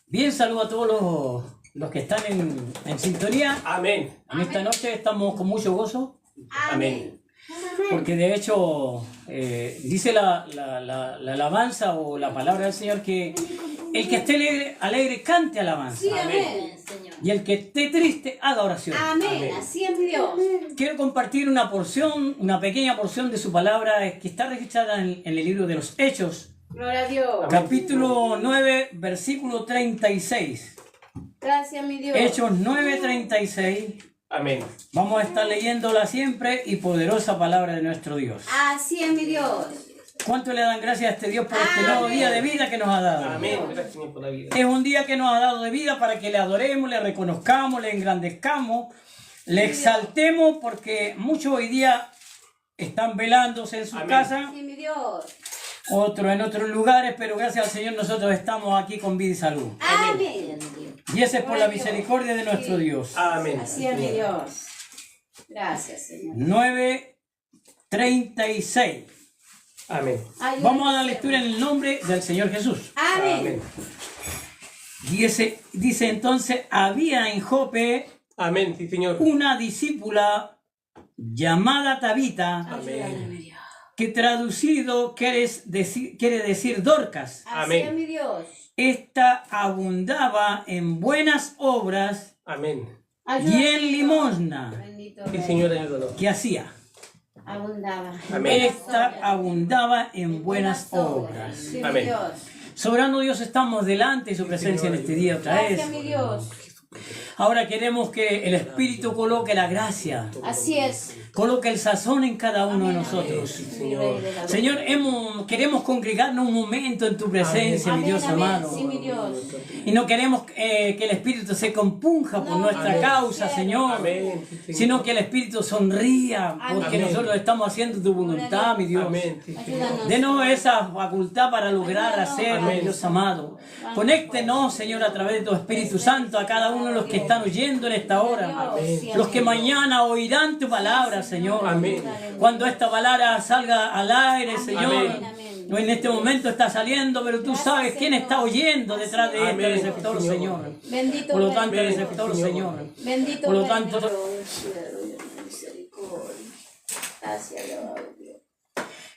Bien, saludo a todos los que están en sintonía. Amén. En esta noche estamos con mucho gozo. Amén. Porque de hecho dice la alabanza o la palabra del Señor que el que esté alegre cante alabanza. Sí, amén, Señor. Y el que esté triste haga oración. Amén, así es mi Dios. Quiero compartir una pequeña porción de su palabra que está registrada en el libro de los Hechos. Gloria a Dios. Capítulo 9, versículo 36. Gracias, mi Dios. Hechos 9, 36. Amén. Vamos a estar leyéndola siempre y poderosa palabra de nuestro Dios. Así es mi Dios. ¿Cuánto le dan gracias a este Dios por este nuevo día de vida que nos ha dado? Amén. Gracias, Señor, por la vida. Es un día que nos ha dado de vida para que le adoremos, le reconozcamos, le engrandezcamos, le exaltemos, porque muchos hoy día están velándose en su casa, Sí, mi Dios. otros en otros lugares, pero gracias al Señor nosotros estamos aquí con vida y salud. Amén. Y ese es por la misericordia de nuestro Dios. Amén. Así es mi Dios. Gracias, Señor. 9:36. Amén. Ayúdanos, Vamos a dar lectura en el nombre del Señor Jesús. Amén. Dice entonces, había en Jope Amén, sí, Señor. una discípula llamada Tabita, Ayúdame, mi Dios. que traducido quiere decir Dorcas. Así Amén. es mi Dios. Esta abundaba en buenas obras Amén. y Ayúdame, en Dios. limosna. Bendito Sí, Rey. Señor, ayúdanos. ¿Qué hacía? Abundaba. Amén. Esta abundaba en buenas obras. Sí, mi Amén. Dios. Soberano Dios, estamos delante de su presencia en este día otra vez. Gracias, mi Dios. Ahora queremos que el Espíritu coloque la gracia, Así es. coloque el sazón en cada uno de nosotros. Mi Rey de la gloria. Señor, queremos congregarnos un momento en tu presencia, mi Amén, Dios amén. amado. Sí, mi Dios. Y no queremos que el Espíritu se compunja por No, nuestra amén. causa, Señor, Amén. Sí, Señor. sino que el Espíritu sonría porque Amén. nosotros estamos haciendo tu voluntad, mi Dios. Amén. Sí, Señor. Ayúdanos. Denos esa facultad para lograr hacer, Amén. Dios amado. Conéctenos, Señor, a través de tu Espíritu Santo a cada uno de los que están oyendo en esta hora. Amén. Los que mañana oirán tu palabra, Señor. Amén. Cuando esta palabra salga al aire, Señor. Amén. No en este momento está saliendo, pero tú sabes quién está oyendo detrás de este Amén, receptor, Señor. Señor. Bendito Por lo Rey. tanto, el Amén, receptor, Señor. Señor. Bendito Por lo Rey, tanto, mi Dios, misericordia. Gracias, Dios.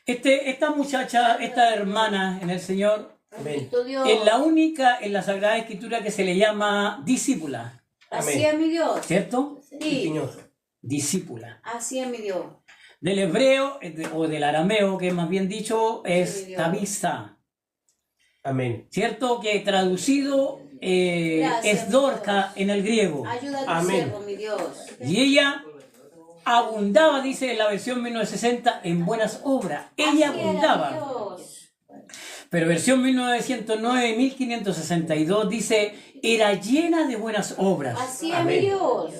esta muchacha, esta hermana en el Señor, Amén. Bendito Dios. es la única en la Sagrada Escritura que se le llama discípula, Así es mi Dios. ¿cierto? Sí, Sí. Señor. Discípula. Así es mi Dios. Del hebreo o del arameo, que más bien dicho Sí, es Dios. tabisa, Amén. ¿cierto? Que traducido Gracias, es Dorca en el griego. Ayuda a tu Amén. siervo, mi Dios. Y ella abundaba, dice en la versión 1960, en buenas obras. Ella Así era, abundaba. mi Dios. Pero versión 1909 y 1562 dice, era llena de buenas obras. Así es Amén. mi Dios.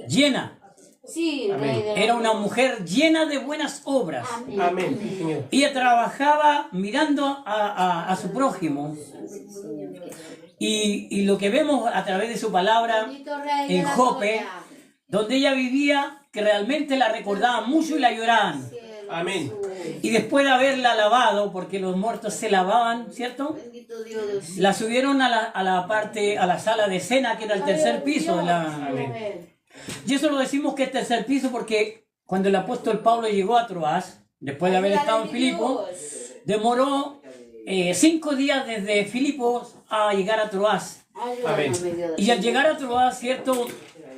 Llena. Sí, Amén. Rey de la Era una gloria. mujer llena de buenas obras. Amén. Amén. Sí, Señor. Ella trabajaba mirando a su prójimo. Y lo que vemos a través de su palabra Bendito Rey de en la Jope, gloria. donde ella vivía, que realmente la recordaban mucho y la lloraban. Cielo, Amén. Jesús. Y después de haberla lavado, porque los muertos se lavaban, ¿cierto? Bendito Dios. La subieron a la sala de cena, que era el tercer piso de la... Amén. Y eso lo decimos que es tercer piso porque cuando el apóstol Pablo llegó a Troas, después de haber estado en Filipo, demoró 5 días desde Filipo a llegar a Troas. Amén. Y al llegar a Troas, ¿cierto?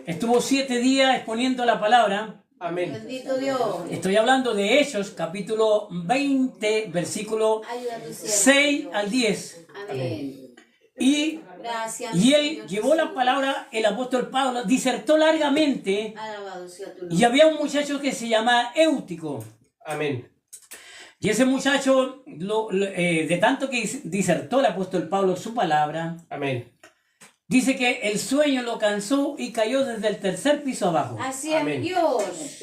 Estuvo 7 días exponiendo la palabra. Amén. Bendito Dios. Estoy hablando de Hechos, capítulo 20, versículo Ayuda a tu siervo, 6 Dios. al 10. Amén. Y Gracias. él Señor, llevó la palabra, el apóstol Pablo disertó largamente. Alabado sea tu Y nombre. había un muchacho que se llamaba Éutico. Amén. Y ese muchacho, de tanto que disertó el apóstol Pablo su palabra, Amén. dice que el sueño lo cansó y cayó desde el tercer piso abajo. Así es mi Amén. Dios.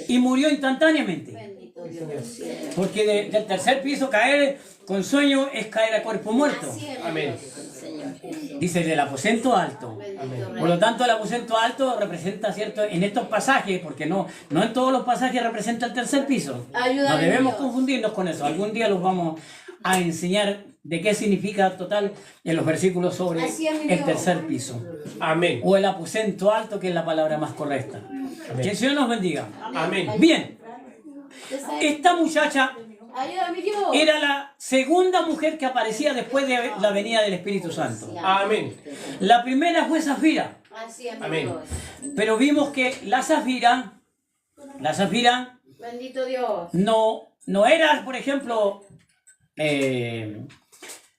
Y murió instantáneamente. Bendito Dios del cielo. Porque del tercer piso caer con sueño es caer a cuerpo muerto. Así es mi Amén. Dios, Señor Jesús. Dice del aposento alto. Bendito Bendito Rey. Por lo tanto, el aposento alto representa, ¿cierto? En estos pasajes, porque no en todos los pasajes representa el tercer piso. Ayúdame, No debemos Dios. confundirnos con eso. Algún día los vamos a enseñar de qué significa total en los versículos sobre Así es, mi el Dios. tercer piso. Amén. O el aposento alto, que es la palabra más correcta. Que el Señor nos bendiga. Amén. Bien, Usted sabe- esta muchacha Ayúdame, Dios. era la segunda mujer que aparecía después de la venida del Espíritu Santo. Amén. La primera fue Zafira, Así es, mi Amén. Dios. pero vimos que la Zafira Bendito Dios. no era, por ejemplo,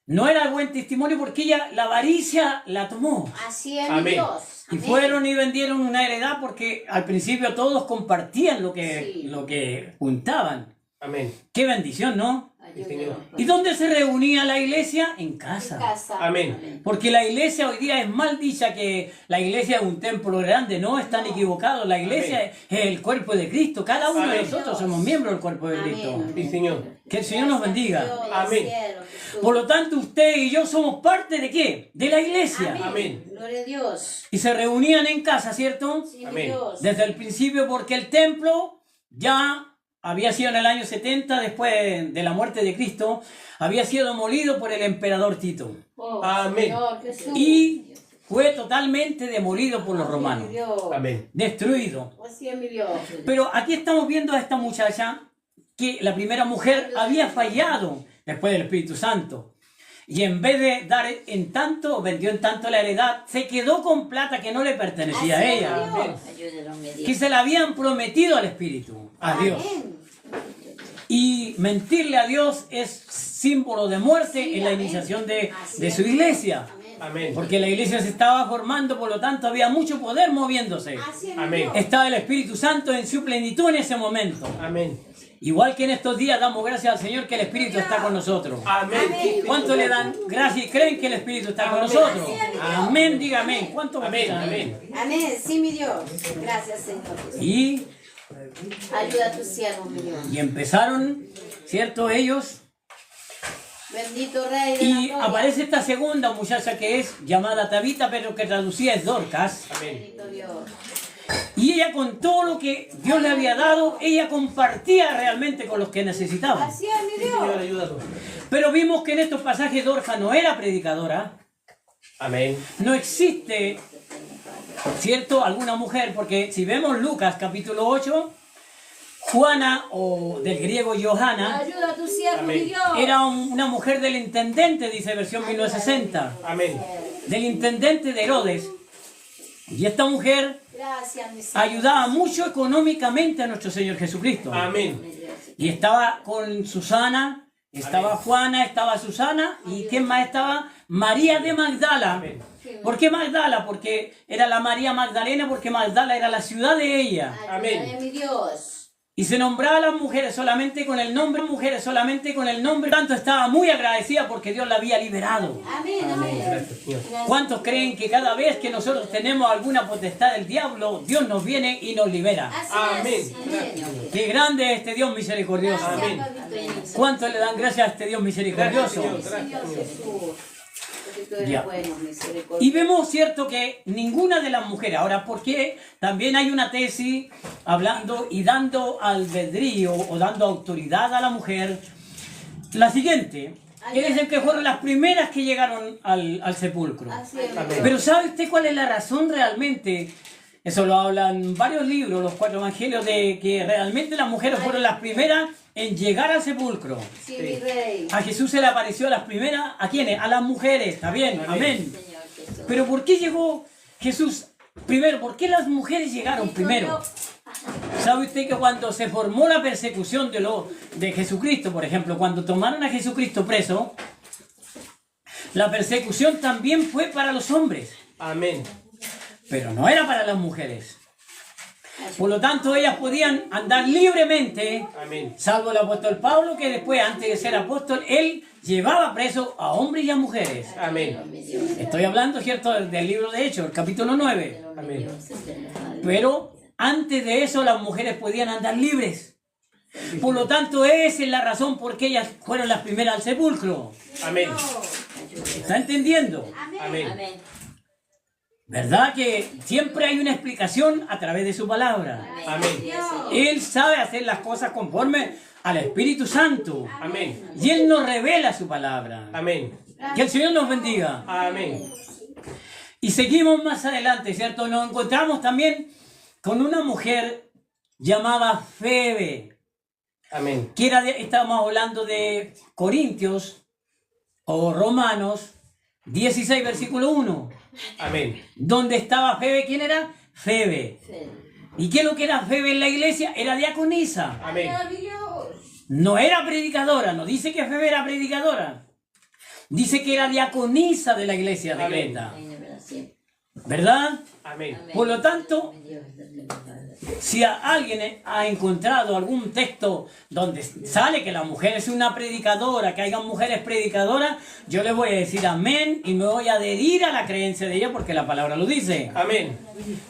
no era buen testimonio porque ella la avaricia la tomó. Así es, mi Amén. Dios. Y Amén. fueron y vendieron una heredad porque al principio todos compartían lo Sí. que juntaban. Amén. Qué bendición, ¿no? Ayúdenos. ¿Y dónde se reunía la iglesia? En En casa. casa. Amén. Porque la iglesia hoy día es mal dicha que la iglesia es un templo grande. No, están equivocados. La iglesia Amén. es el cuerpo de Cristo. Cada uno de Amén. nosotros somos miembros del cuerpo de Cristo. Amén. Sí, Señor. Que el Señor nos bendiga. Dios del Amén. cielo, Jesús. Por lo tanto, usted y yo somos parte de ¿qué? De la iglesia. Amén. Amén. Gloria a Dios. Y se reunían en casa, ¿cierto? Sí, mi Amén. Dios. Desde el principio, porque el templo ya había sido en el año 70, después de la muerte de Cristo, había sido demolido por el emperador Tito. Oh, Amén. Señor Jesús. Y fue totalmente demolido por los Mi romanos. Dios. Amén. Destruido. Así es, mi Dios. Pero aquí estamos viendo a esta muchacha que la primera mujer había fallado después del Espíritu Santo. Y en vez de dar en tanto, vendió en tanto la heredad, se quedó con plata que no le pertenecía a Así es, ella, mi Dios. Amén. Ayúdenos, mi Dios. que se la habían prometido al Espíritu, a Dios. Amén. Y mentirle a Dios es símbolo de muerte Sí, en la amén. iniciación de Así su es. iglesia. Amén. Amén. Porque la iglesia se estaba formando, por lo tanto había mucho poder moviéndose. Así es, mi Amén. Dios. Estaba el Espíritu Santo en su plenitud en ese momento. Amén. Igual que en estos días damos gracias al Señor que el Espíritu está con nosotros. Amén. ¿Cuánto le dan gracias y creen que el Espíritu está con Amén. nosotros? Así es, mi Dios. Amén, diga amén. ¿Cuánto Amén. bautillan? Amén. Amén. Sí, mi Dios. Gracias, Señor Jesús. Y Ayuda a tus siervos, mi Dios. empezaron, ¿cierto? Ellos. Bendito Rey de Y la gloria. aparece esta segunda muchacha que es llamada Tabita, pero que traducida es Dorcas. Amén. Bendito Dios. Y ella con todo lo que Dios le había dado, ella compartía realmente con los que necesitaban. Así es, mi Señor, Dios. ayúdanos. Pero vimos que en estos pasajes Dorcas no era predicadora. Amén. No existe, ¿cierto?, alguna mujer, porque si vemos Lucas capítulo 8, Juana, o del griego Johanna, Ayuda a tus siervos, mi Amén. Dios. era una mujer del intendente, dice versión 1960, Amén. del intendente de Herodes. Y esta mujer Gracias, mi Señor. ayudaba mucho económicamente a nuestro Señor Jesucristo. Amén. Y estaba con Susana, estaba Amén. Juana, estaba Susana, y ¿quién más estaba? María de Magdala. Amén. ¿Por qué Magdala? Porque era la María Magdalena, porque Magdala era la ciudad de ella. Amén. Ayúdame, mi Dios. Y se nombraba a las mujeres solamente con el nombre, tanto estaba muy agradecida porque Dios la había liberado. Amén, amén. Gracias, Señor. ¿Cuántos creen que cada vez que nosotros tenemos alguna potestad del diablo, Dios nos viene y nos libera? Así Amén. es. Amén. ¡Qué grande es este Dios misericordioso! Gracias, Amén. papito. ¿Cuántos le dan gracias a este Dios misericordioso? Gracias, Señor Jesús. Porque tú eres Ya. bueno, Y misericordioso. vemos, cierto, que ninguna de las mujeres, ahora, porque también hay una tesis hablando y dando albedrío o dando autoridad a la mujer, la siguiente, que dicen que fueron las primeras que llegaron al sepulcro. Así es, mi Amén. Dios. Pero ¿sabe usted cuál es la razón realmente? Eso lo hablan varios libros, los 4 evangelios, de que realmente las mujeres fueron las primeras en llegar al sepulcro. Sí, mi Rey. A Jesús se le apareció a las primeras, ¿a quiénes? A las mujeres, ¿está bien? Amén. Señor Jesús. Pero ¿por qué llegó Jesús primero? ¿Por qué las mujeres llegaron primero? ¿Sabe usted que cuando se formó la persecución de Jesucristo, por ejemplo, cuando tomaron a Jesucristo preso, la persecución también fue para los hombres, Amén. pero no era para las mujeres? Por lo tanto, ellas podían andar libremente, Amén. salvo el apóstol Pablo, que después, antes de ser apóstol, él llevaba preso a hombres y a mujeres. Amén. Estoy hablando, ¿cierto?, del libro de Hechos, el capítulo 9. Amén. Pero antes de eso las mujeres podían andar libres. Por lo tanto, esa es la razón por qué ellas fueron las primeras al sepulcro. Amén. ¿Está entendiendo? Amén. Amén. ¿Verdad que siempre hay una explicación a través de su palabra? Amén. Él sabe hacer las cosas conforme al Espíritu Santo. Amén. Y Él nos revela su palabra. Amén. Que el Señor nos bendiga. Amén. Y seguimos más adelante, ¿cierto? Nos encontramos también con una mujer llamada Febe, Amén. que estábamos hablando de Corintios o Romanos 16, versículo 1, Amén. donde estaba Febe. ¿Quién era? Febe. ¿Y qué es lo que era Febe en la iglesia? Era diaconisa. Amén. No era predicadora, no dice que Febe era predicadora. Dice que era diaconisa de la iglesia de Amén. Creta. ¿Verdad? Amén. Por lo tanto, si alguien ha encontrado algún texto donde sale que la mujer es una predicadora, que hayan mujeres predicadoras, yo le voy a decir amén y me voy a adherir a la creencia de ella porque la palabra lo dice. Amén.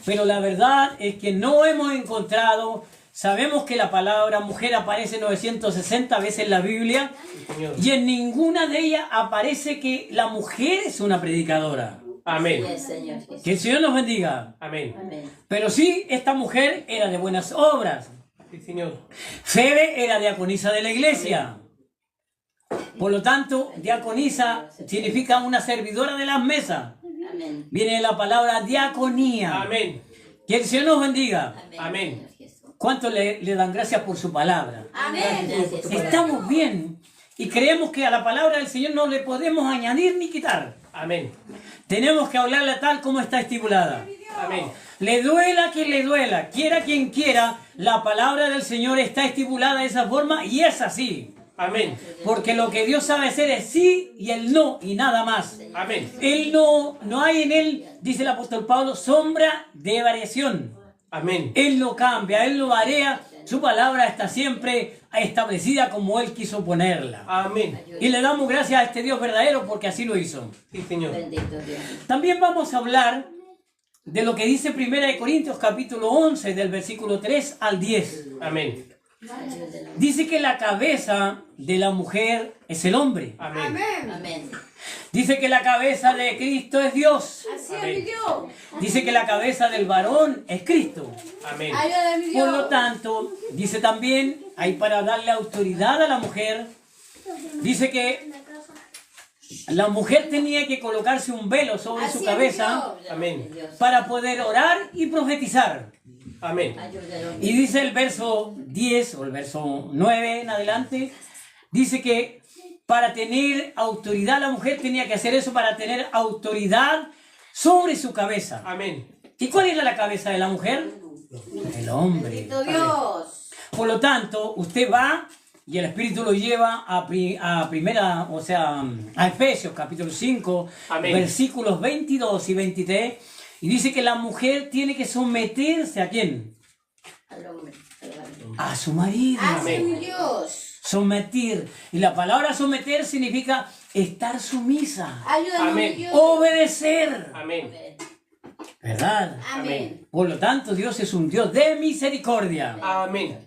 Pero la verdad es que no hemos encontrado, sabemos que la palabra mujer aparece 960 veces en la Biblia Señor. y en ninguna de ellas aparece que la mujer es una predicadora. Amén. Que el Señor nos bendiga. Amén. Pero sí, esta mujer era de buenas obras. Sí, Señor. Febe era diaconisa de la iglesia. Por lo tanto, diaconisa significa una servidora de las mesas. Viene de la palabra diaconía. Amén. Que el Señor nos bendiga. Amén. ¿Cuánto le dan gracias por su palabra? Amén. Estamos bien y creemos que a la palabra del Señor no le podemos añadir ni quitar. Amén. Tenemos que hablarla tal como está estipulada. Amén. Le duela a quien le duela, quiera quien quiera, la palabra del Señor está estipulada de esa forma y es así. Amén. Porque lo que Dios sabe hacer es sí y el no y nada más. Amén. Él no hay en él, dice el apóstol Pablo, sombra de variación. Amén. Él no cambia, Él no varía, su palabra está siempre establecida como Él quiso ponerla. Amén. Y le damos gracias a este Dios verdadero porque así lo hizo. Sí, Señor. También vamos a hablar de lo que dice 1 Corintios capítulo 11 del versículo 3 al 10. Amén. Dice que la cabeza de la mujer es el hombre. Amén. Dice que la cabeza de Cristo es Dios. Amén. Dice que la cabeza del varón es Cristo. Amén. Por lo tanto, dice también, hay para darle autoridad a la mujer, dice que la mujer tenía que colocarse un velo sobre su cabeza Amén. para poder orar y profetizar. Amén. Y dice el verso 10 o el verso 9 en adelante, dice que para tener autoridad la mujer tenía que hacer eso para tener autoridad sobre su cabeza. Amén. ¿Y cuál era la cabeza de la mujer? El hombre. Bendito Dios. Por lo tanto, usted va y el Espíritu lo lleva a primera, o sea, a Efesios capítulo 5, Amén. versículos 22 y 23, y dice que la mujer tiene que someterse ¿a quién? A su marido. Amén. Dios. Someter. Y la palabra someter significa estar sumisa, Amén. Dios. obedecer. Amén. ¿Verdad? Amén. Por lo tanto, Dios es un Dios de misericordia. Amén.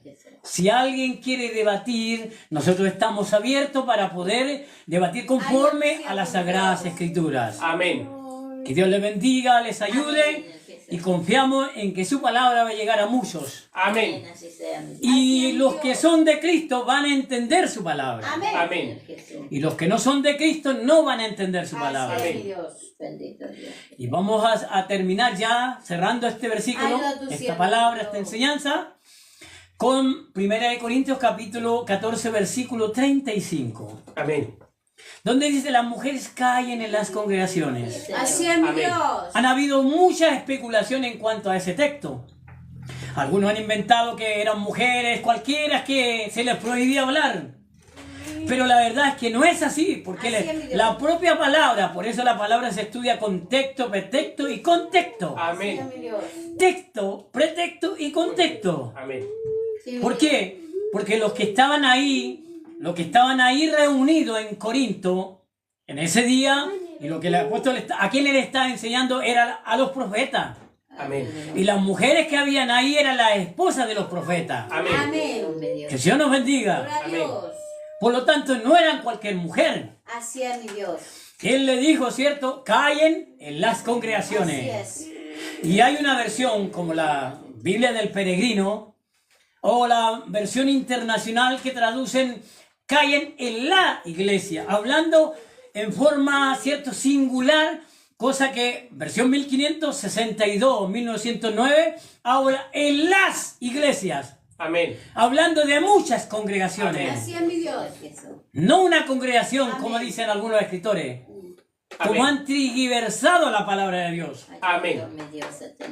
Si alguien quiere debatir, nosotros estamos abiertos para poder debatir conforme a las Sagradas Escrituras. Amén. Que Dios les bendiga, les ayude y confiamos en que su palabra va a llegar a muchos. Amén. Y los que son de Cristo van a entender su palabra. Amén. Y los que no son de Cristo no van a entender su palabra. Amén. Dios. Bendito Dios. Y vamos a terminar ya cerrando este versículo, Ayuda a tu esta siervo, palabra, Dios. esta enseñanza, con 1 Corintios capítulo 14, versículo 35, Amén. donde dice: las mujeres callen en las congregaciones. Así es mi Amén. Dios. Han habido mucha especulación en cuanto a ese texto. Algunos han inventado que eran mujeres cualquiera que se les prohibía hablar. Pero la verdad es que no es así, porque Así es, mi Dios. la propia palabra, por eso la palabra se estudia con texto, pretexto y contexto. Así es Amén. mi Dios. Texto, pretexto y contexto. Amén. Sí, mi ¿Por Dios. qué? Porque los que estaban ahí reunidos en Corinto, en ese día, y lo que el apóstol a quien él está enseñando era a los profetas. Amén. Y las mujeres que habían ahí eran las esposas de los profetas. Amén. Amén. Que el Señor nos bendiga. Gloria a Amén. Dios. Por lo tanto, no eran cualquier mujer. Así es mi Dios. Él le dijo, ¿cierto? Callen en las Así congregaciones. es. Y hay una versión como la Biblia del Peregrino o la versión internacional que traducen callen en la iglesia, hablando en forma, ¿cierto?, singular, cosa que versión 1562, 1909, habla en las iglesias, Amén. hablando de muchas congregaciones, Así es mi Dios. no una congregación, como Amén. dicen algunos escritores, como Amén. han trigiversado la palabra de Dios. Amén.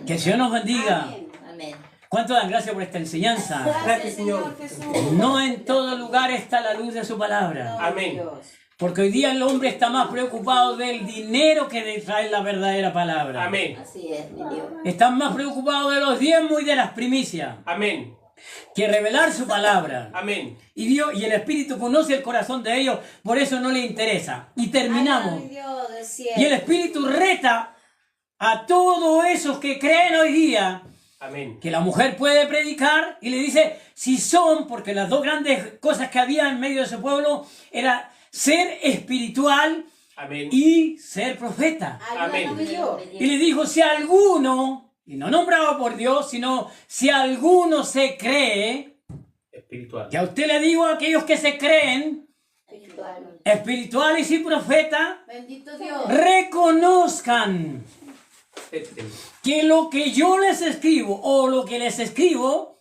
Que el Señor nos bendiga. Amén. Amén. ¿Cuánto dan gracias por esta enseñanza? Gracias, Señor. Jesús. No en todo lugar está la luz de su palabra. Amén. Dios. Porque hoy día el hombre está más preocupado del dinero que de traer la verdadera palabra. Amén. Así es, mi Dios. Están más preocupados de los diezmos y de las primicias Amén. que revelar su palabra. Amén. Y Dios y el Espíritu conoce el corazón de ellos, por eso no le interesa. Y terminamos. Ay, Dios del cielo. Y el Espíritu reta a todos esos que creen hoy día Amén. que la mujer puede predicar, y le dice si son, porque las dos grandes cosas que había en medio de ese pueblo era ser espiritual Amén. y ser profeta. Ayúdanos, mi Dios. Y le dijo, si alguno, y no nombrado por Dios, sino si alguno se cree, Espiritual. que a usted le digo a aquellos que se creen Espiritual. espirituales y profetas, Bendito Dios. reconozcan Este. que lo que yo les escribo o lo que les escribo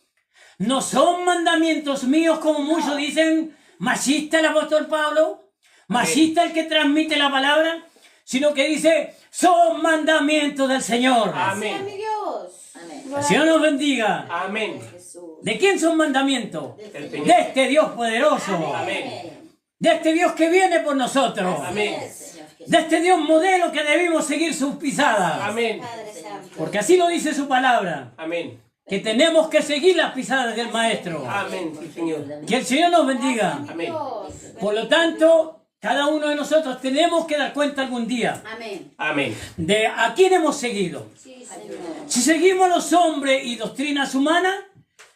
no son mandamientos míos como muchos dicen, machista el apóstol Pablo, machista el que transmite la palabra, sino que dice, son mandamientos del Señor. Así es Amén. mi Dios. Amén. El Señor nos bendiga. Amén. Jesús. ¿De quién son mandamientos? Del Señor. De este Dios poderoso, Amén. de este Dios que viene por nosotros, Amén. Señor Jesús. de este Dios modelo que debimos seguir sus pisadas, Amén. Padre Santo. porque así lo dice su palabra, Amén. que tenemos que seguir las pisadas del Maestro. Amén. Sí, Señor. Que el Señor nos bendiga. Amén. Dios. Por lo tanto, cada uno de nosotros tenemos que dar cuenta algún día Amén. Amén. de a quién hemos seguido. Sí, Señor. Si seguimos los hombres y doctrinas humanas,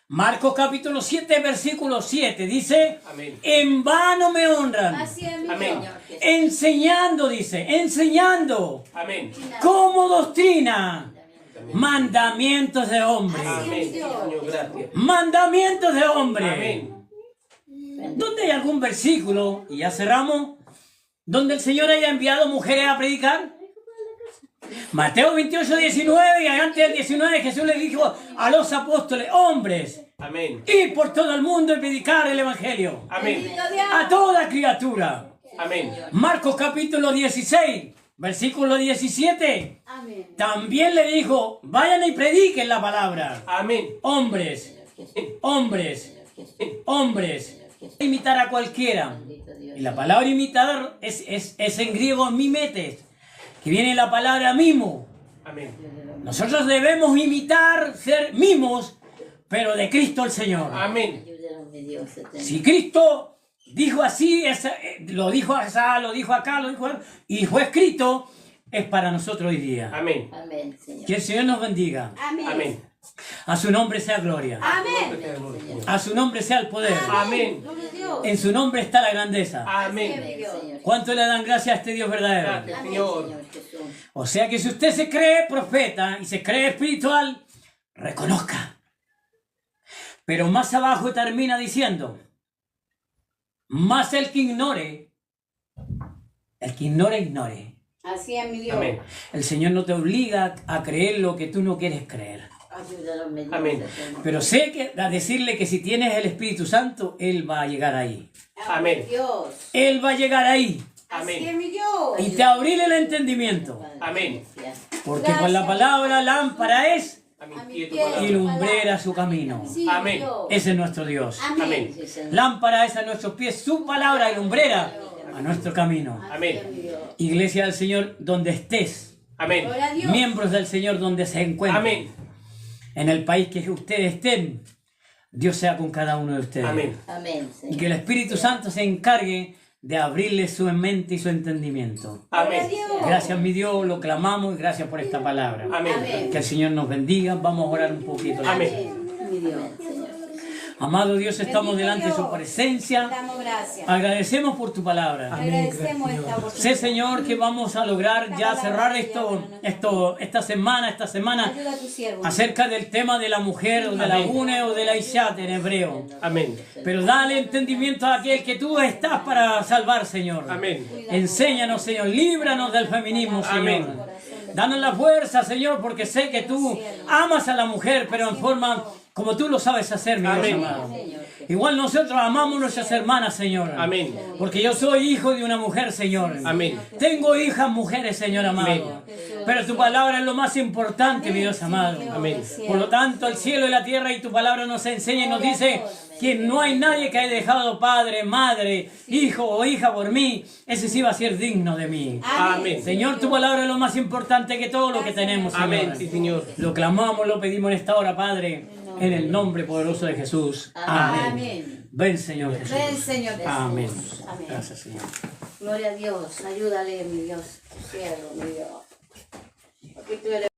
Marcos capítulo 7, versículo 7 dice, Amén. en vano me honran, Así es mi Amén. Dios. enseñando, dice, enseñando Amén. como doctrina mandamientos de hombres. Amén. Sí, Señor. Gracias. Mandamientos de hombres. Amén. ¿Dónde hay algún versículo, y ya cerramos, donde el Señor haya enviado mujeres a predicar? Mateo 28, 19, y antes del 19 Jesús le dijo a los apóstoles, hombres, Amén. ir por todo el mundo y predicar el Evangelio Amén. Bendito Dios. a toda criatura. Amén. Marcos capítulo 16, versículo 17, Amén. también le dijo, vayan y prediquen la palabra. Amén. Hombres, hombres, hombres, imitar a cualquiera. Bendito Dios. Y la palabra imitar es en griego mimetes, que viene la palabra mimo. Amén. Nosotros debemos imitar, ser mimos, pero de Cristo el Señor. Amén. Ayúdanos, mi Dios eterno. Si Cristo dijo así, lo dijo acá, lo dijo acá, lo dijo acá, y fue escrito, es para nosotros hoy día. Amén. Amén, Señor. Que el Señor nos bendiga. Amén. Amén. A su nombre sea gloria. Amén. A su nombre sea el poder. Amén. Gloria a Dios. En su nombre está la grandeza. Amén. Amén, Señor. ¿Cuánto le dan gracias a este Dios verdadero? Gracias, Amén, Señor. Señor Jesús. O sea que si usted se cree profeta y se cree espiritual, reconozca. Pero más abajo termina diciendo, más el que ignore, ignore. Así es mi Dios. Amén. El Señor no te obliga a creer lo que tú no quieres creer. Ayúdanos, mi Dios Amén. eterno. Pero sé que a decirle que si tienes el Espíritu Santo, Él va a llegar ahí. Amén. Dios. Él va a llegar ahí. Así Amén. es mi Dios. Y te abrirle el entendimiento. Amén. Porque con la palabra lámpara es A mi A mi pie tu pie. y palabra. lumbrera su camino. Sí, Amén. Dios. Ese es nuestro Dios. Amén. Amén. Sí, Señor. Lámpara es a nuestros pies su palabra y lumbrera a nuestro camino. Amén. Así es mi Dios. Iglesia del Señor, donde estés, Amén. Gloria a Dios. miembros del Señor donde se encuentren, Amén. en el país que ustedes estén, Dios sea con cada uno de ustedes. Amén. Amén, Y Señor. que el Espíritu Santo se encargue de abrirle su mente y su entendimiento. Amén. Gracias, mi Dios, lo clamamos y gracias por esta palabra. Amén. Amén. Que el Señor nos bendiga. Vamos a orar un poquito. Amén. Mi Dios. Amén, Señor Jesús. Amado Dios, estamos Bendito delante de su Dios. presencia. Damos gracias. Agradecemos por tu palabra. Agradecemos esta oportunidad. Sé, Señor, que vamos a lograr ya cerrar esta semana Ayuda a tu siervo. acerca del tema de la mujer o de la une o de la ishat en hebreo. Amén. Pero dale entendimiento a aquel que tú estás para salvar, Señor. Amén. Enséñanos, Señor, líbranos del feminismo, Señor. Amén. Danos la fuerza, Señor, porque sé que tú amas a la mujer, pero en forma como tú lo sabes hacer, mi Dios Amén. amado. Igual nosotros amamos a nuestras hermanas, Señor. Amén. Porque yo soy hijo de una mujer, Señor. Amén. Tengo hijas mujeres, Señor amado. Amén. Pero tu palabra es lo más importante, mi Dios amado. Amén. Por lo tanto, el cielo y la tierra y tu palabra nos enseña y nos dice que no hay nadie que haya dejado padre, madre, hijo o hija por mí. Ese sí va a ser digno de mí. Amén. Señor, tu palabra es lo más importante que todo lo que tenemos, Señor. Amén. Sí, Señor. Lo clamamos, lo pedimos en esta hora, Padre, en el nombre poderoso de Jesús. Amén. Amén. Ven, Señor Jesús. Ven, Señor Jesús. Amén. Amén. Gracias, Señor. Gloria a Dios. Ayúdale, mi Dios. Tu siervo, mi Dios. Porque tú eres